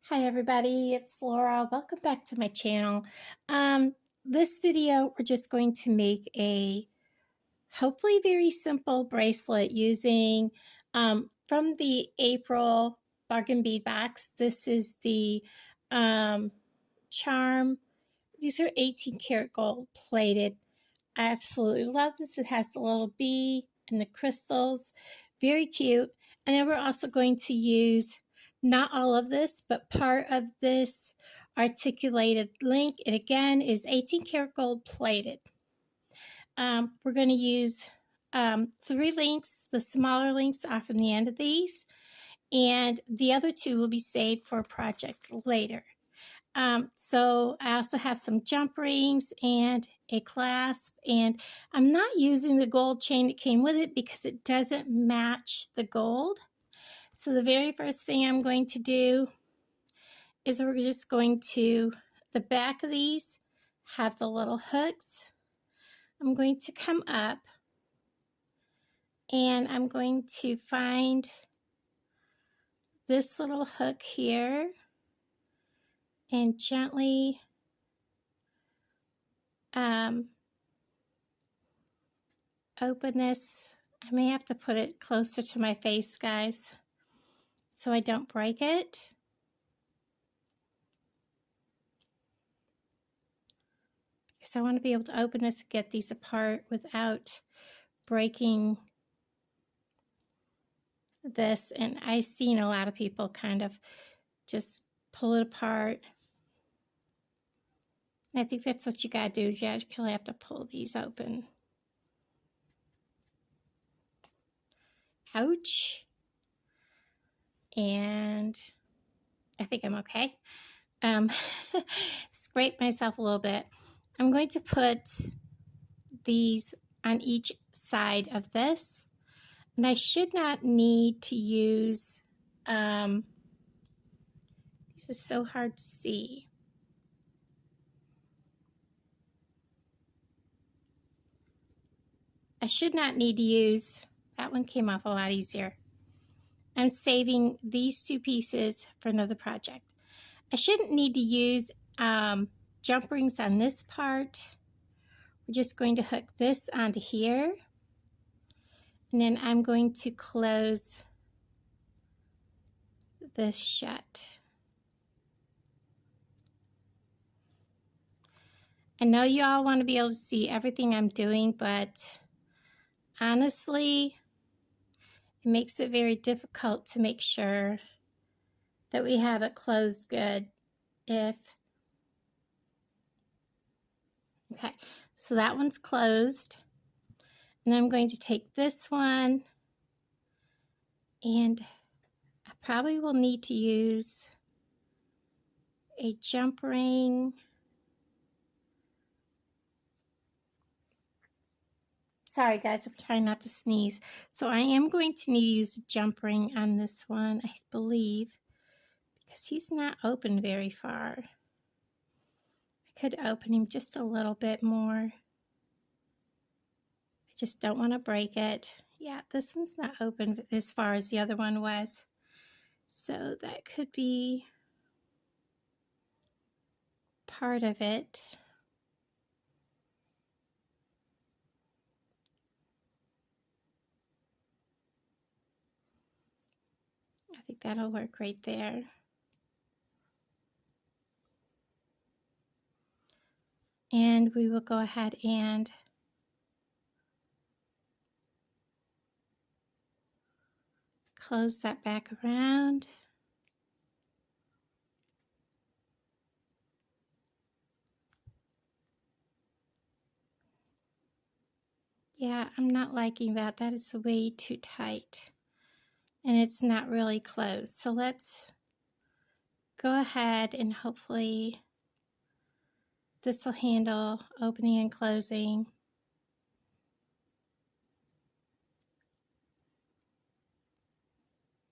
Hi everybody, it's Laura. Welcome back to my channel. This video, we're just going to make a hopefully very simple bracelet using from the April bargain bead box. This is the charm. These are 18 karat gold plated. I absolutely love this. It has the little bee and the crystals. Very cute. And then we're also going to use not all of this, but part of this articulated link. It again is 18 karat gold plated. We're going to use 3 links. The smaller links are from the end of these, and the other 2 will be saved for a project later. So I also have some jump rings and a clasp, and I'm not using the gold chain that came with it because it doesn't match the gold. So the very first thing I'm going to do is we're just going to, the back of these have the little hooks. I'm going to come up and I'm going to find this little hook here and gently open this. I may have to put it closer to my face, guys, so I don't break it. Because I want to be able to open this and get these apart without breaking this. And I've seen a lot of people kind of just pull it apart. And I think that's what you gotta do, is you actually have to pull these open. Ouch. And I think I'm okay. Scrape myself a little bit. I'm going to put these on each side of this, and I should not need to use, this is so hard to see. I should not need to use, that one came off a lot easier. I'm saving these 2 pieces for another project. I shouldn't need to use jump rings on this part. We're just going to hook this onto here. And then I'm going to close this shut. I know you all want to be able to see everything I'm doing, but honestly, it makes it very difficult to make sure that we have it closed good. Okay, so that one's closed. And I'm going to take this one, and I probably will need to use a jump ring. Sorry guys, I'm trying not to sneeze. So I am going to need to use a jump ring on this one, I believe, because he's not open very far. I could open him just a little bit more. I just don't want to break it. Yeah, this one's not open as far as the other one was. So that could be part of it. I think that'll work right there. And we will go ahead and close that back around. Yeah, I'm not liking that. That is way too tight. And it's not really closed. So let's go ahead and hopefully this will handle opening and closing.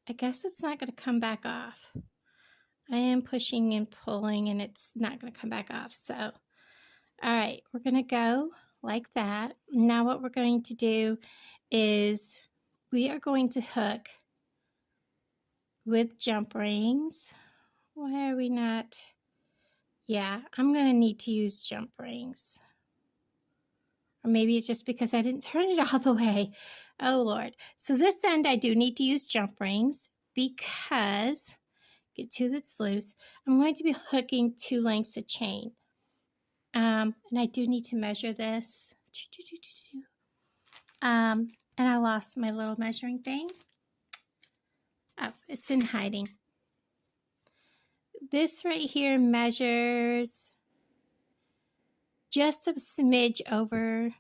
I guess it's not going to come back off. I am pushing and pulling and it's not going to come back off. So, all right, we're going to go like that. Now what we're going to do is we are going to hook with jump rings. Why are we not? Yeah, I'm going to need to use jump rings. Or maybe it's just because I didn't turn it all the way. Oh, Lord. So this end, I do need to use jump rings because, get two that's loose, I'm going to be hooking 2 lengths of chain. And I do need to measure this. And I lost my little measuring thing. Oh, it's in hiding. This right here measures just a smidge over.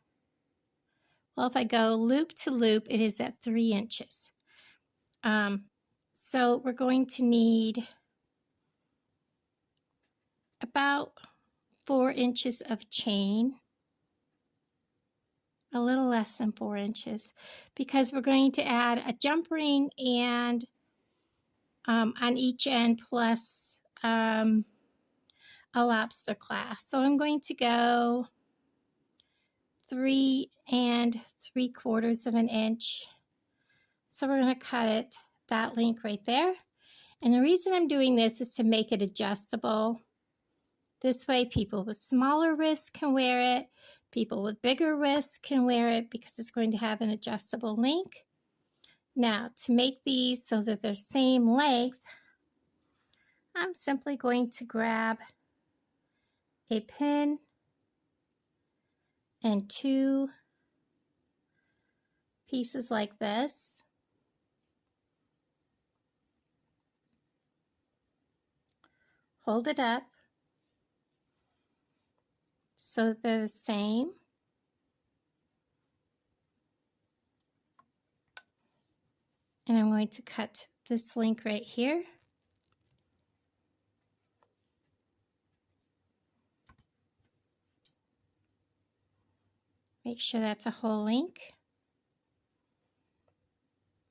Well, if I go loop to loop, it is at 3 inches. So we're going to need about 4 inches of chain, a little less than 4 inches, because we're going to add a jump ring and on each end plus a lobster clasp. So I'm going to go 3 3/4 of an inch. So we're going to cut it that length right there. And the reason I'm doing this is to make it adjustable. This way people with smaller wrists can wear it. People with bigger wrists can wear it because it's going to have an adjustable length. Now, to make these so that they're same length, I'm simply going to grab a pin and 2 pieces like this. Hold it up so that they're the same. And I'm going to cut this length right here. Make sure that's a whole length.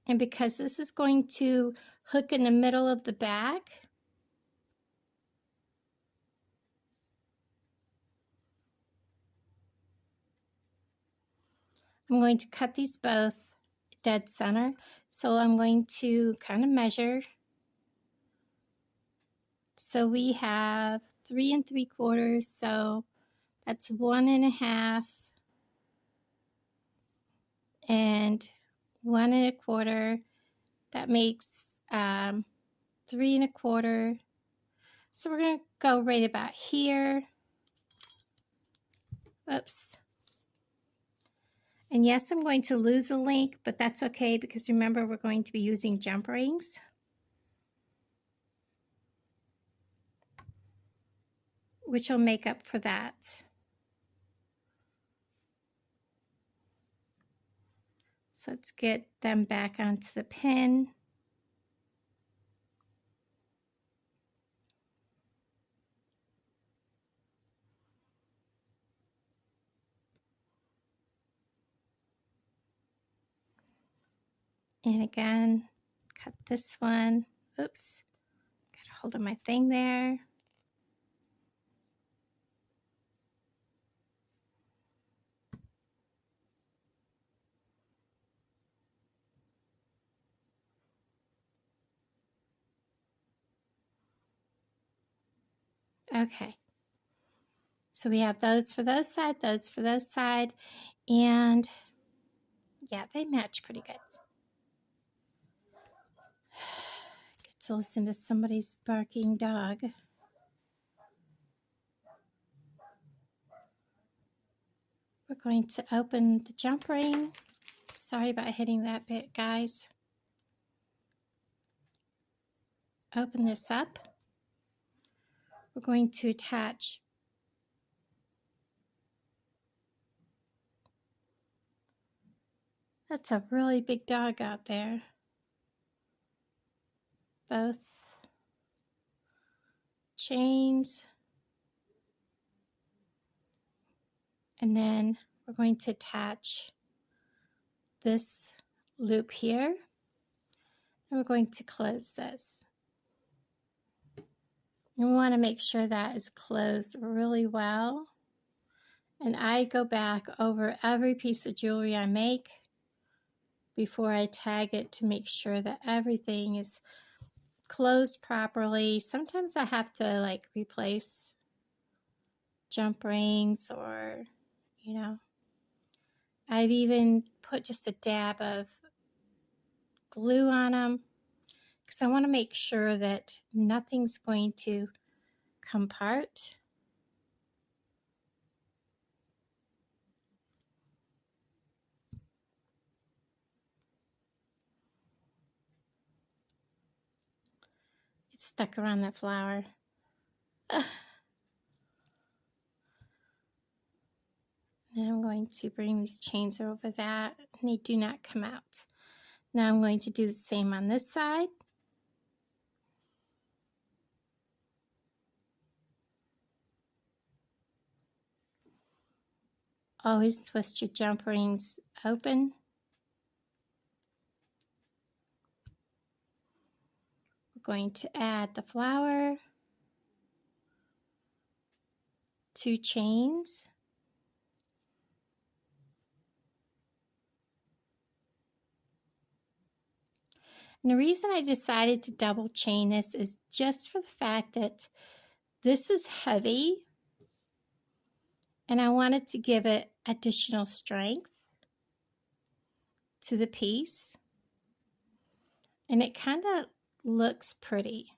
And because this is going to hook in the middle of the bag, I'm going to cut these both dead center. So I'm going to kind of measure. So we have 3 3/4, so that's 1 1/2 and 1 1/4. That makes 3 1/4. So we're going to go right about here. Oops. And yes, I'm going to lose a link, but that's okay because remember we're going to be using jump rings. Which will make up for that. So let's get them back onto the pin. And again, cut this one. Oops, got a hold of my thing there. Okay, so we have those for those side, those for those side, and yeah, they match pretty good. Get to listen to somebody's barking dog. We're going to open the jump ring. Sorry about hitting that bit, guys. Open this up. We're going to attach That's a really big dog out there. Both chains. And then we're going to attach this loop here. And we're going to close this. And we want to make sure that is closed really well. And I go back over every piece of jewelry I make before I tag it to make sure that everything is closed properly. Sometimes I have to like replace jump rings, or, you know, I've even put just a dab of glue on them because I want to make sure that nothing's going to come apart. It's stuck around that flower. Ugh. Then I'm going to bring these chains over that, and they do not come out. Now I'm going to do the same on this side. Always twist your jump rings open. We're going to add the flower, 2 chains. And the reason I decided to double chain this is just for the fact that this is heavy and I wanted to give it additional strength to the piece. And it kind of looks pretty.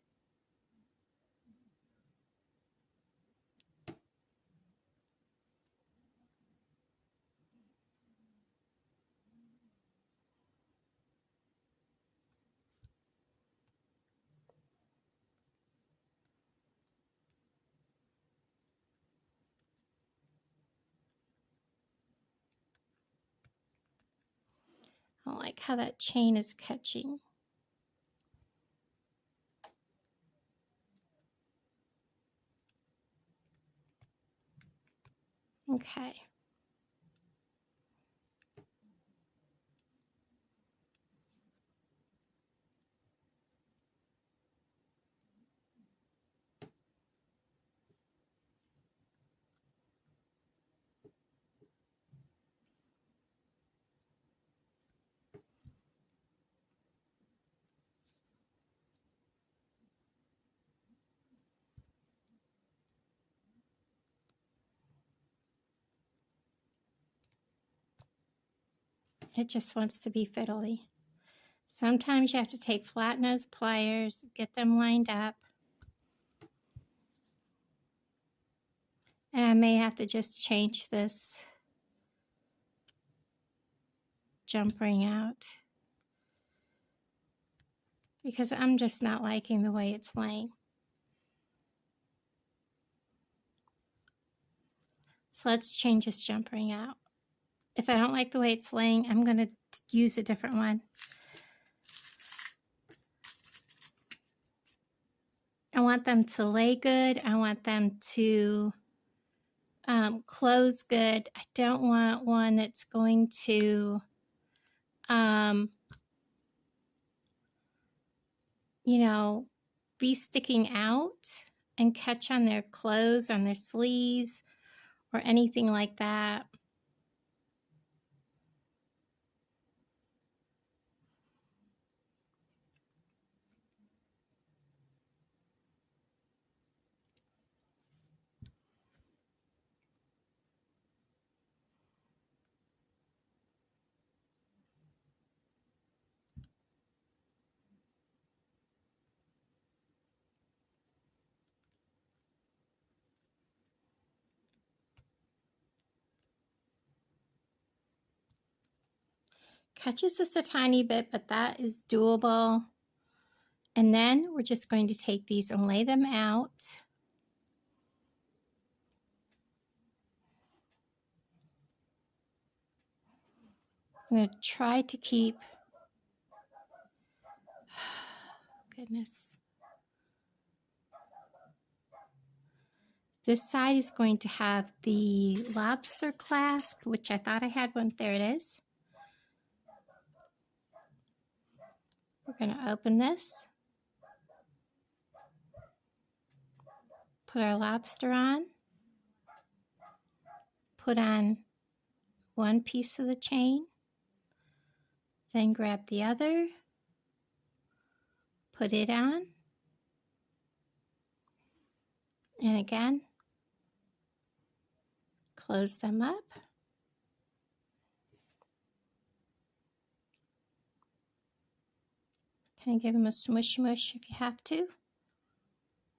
I like how that chain is catching. Okay. It just wants to be fiddly. Sometimes you have to take flat nose pliers, get them lined up. And I may have to just change this jump ring out because I'm just not liking the way it's laying. So let's change this jump ring out. If I don't like the way it's laying, I'm going to use a different one. I want them to lay good. I want them to close good. I don't want one that's going to, you know, be sticking out and catch on their clothes, on their sleeves, or anything like that. Catches just a tiny bit, but that is doable. And then we're just going to take these and lay them out. I'm going to try to keep, goodness. This side is going to have the lobster clasp, which I thought I had one. There it is. We're going to open this. Put our lobster on. Put on one piece of the chain. Then grab the other. Put it on. And again, close them up. Kind of give them a smush smush if you have to.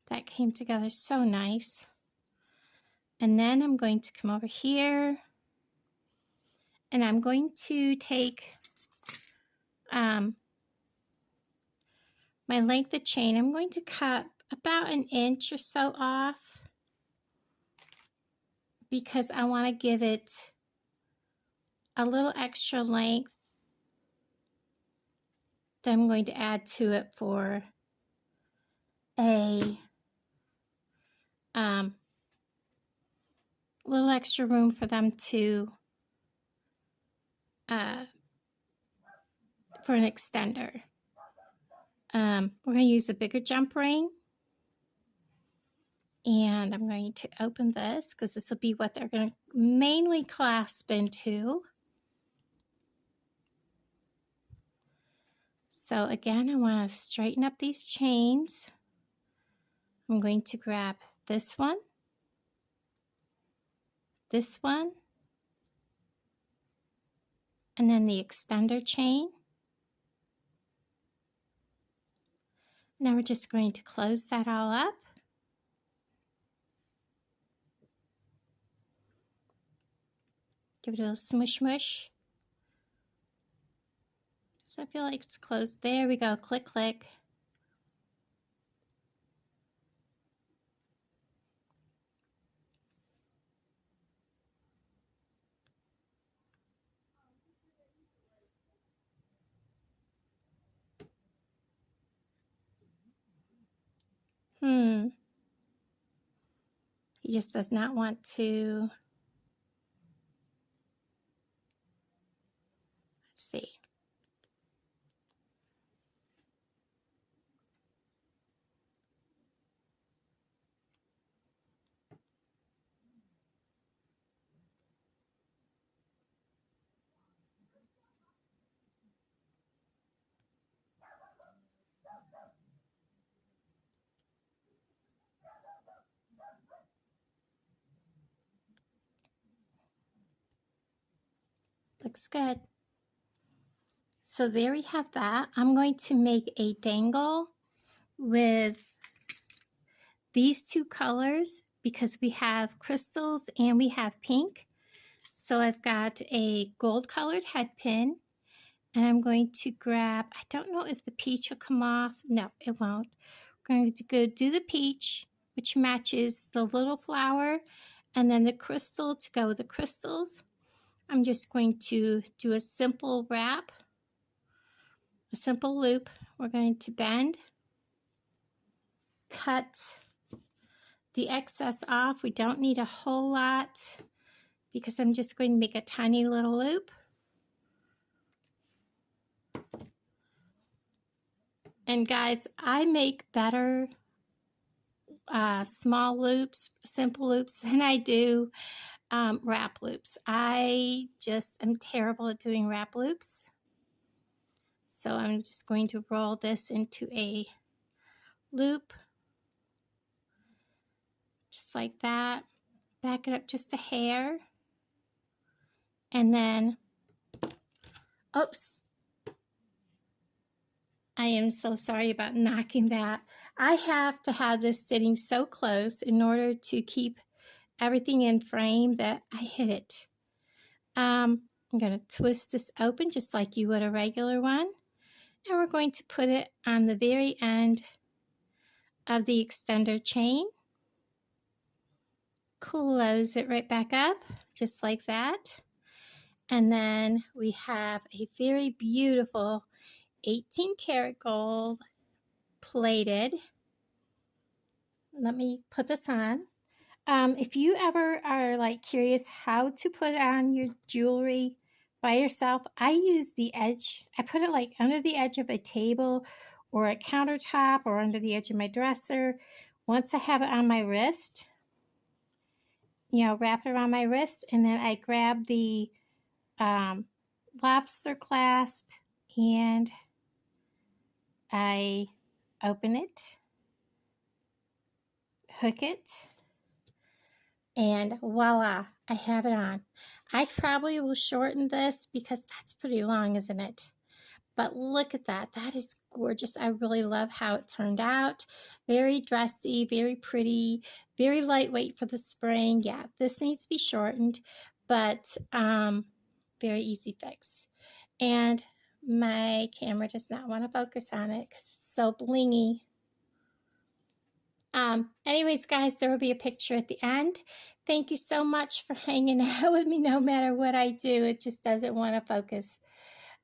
That came together so nice. And then I'm going to come over here and I'm going to take my length of chain. I'm going to cut about 1 inch or so off because I want to give it a little extra length that I'm going to add to it for a little extra room for them to for an extender. We're going to use a bigger jump ring, and I'm going to open this because this will be what they're going to mainly clasp into. So again, I want to straighten up these chains. I'm going to grab this one, and then the extender chain. Now we're just going to close that all up. Give it a little smush smush. Does it feel like it's closed? There we go. Click, click. He just does not want to. Let's see. Looks good. So there we have that. I'm going to make a dangle with these two colors because we have crystals and we have pink. So I've got a gold colored head pin, and I'm going to grab, I don't know if the peach will come off. No, it won't. We're going to go do the peach, which matches the little flower, and then the crystal to go with the crystals. I'm just going to do a simple wrap, a simple loop. We're going to bend, cut the excess off. We don't need a whole lot because I'm just going to make a tiny little loop. And guys, I make better small loops, simple loops than I do wrap loops. I just am terrible at doing wrap loops. So I'm just going to roll this into a loop, just like that. Back it up just a hair. And then, oops. I am so sorry about knocking that. I have to have this sitting so close in order to keep everything in frame that I hit it. I'm going to twist this open just like you would a regular one. And we're going to put it on the very end of the extender chain. Close it right back up just like that. And then we have a very beautiful 18 karat gold plated. Let me put this on. If you ever are like curious how to put on your jewelry by yourself, I use the edge. I put it like under the edge of a table or a countertop or under the edge of my dresser. Once I have it on my wrist, you know, wrap it around my wrist, and then I grab the lobster clasp and I open it, hook it, and voila, I have it on. I probably will shorten this because that's pretty long, isn't it? But look at that. That is gorgeous. I really love how it turned out. Very dressy, very pretty, very lightweight for the spring. Yeah, this needs to be shortened, but very easy fix. And my camera does not want to focus on it because it's so blingy. Anyways, guys, there will be a picture at the end. Thank you so much for hanging out with me. No matter what I do, it just doesn't want to focus.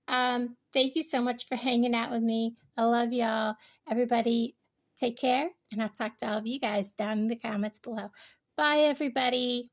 Thank you so much for hanging out with me. I love y'all. Everybody, take care, and I'll talk to all of you guys down in the comments below. Bye, everybody.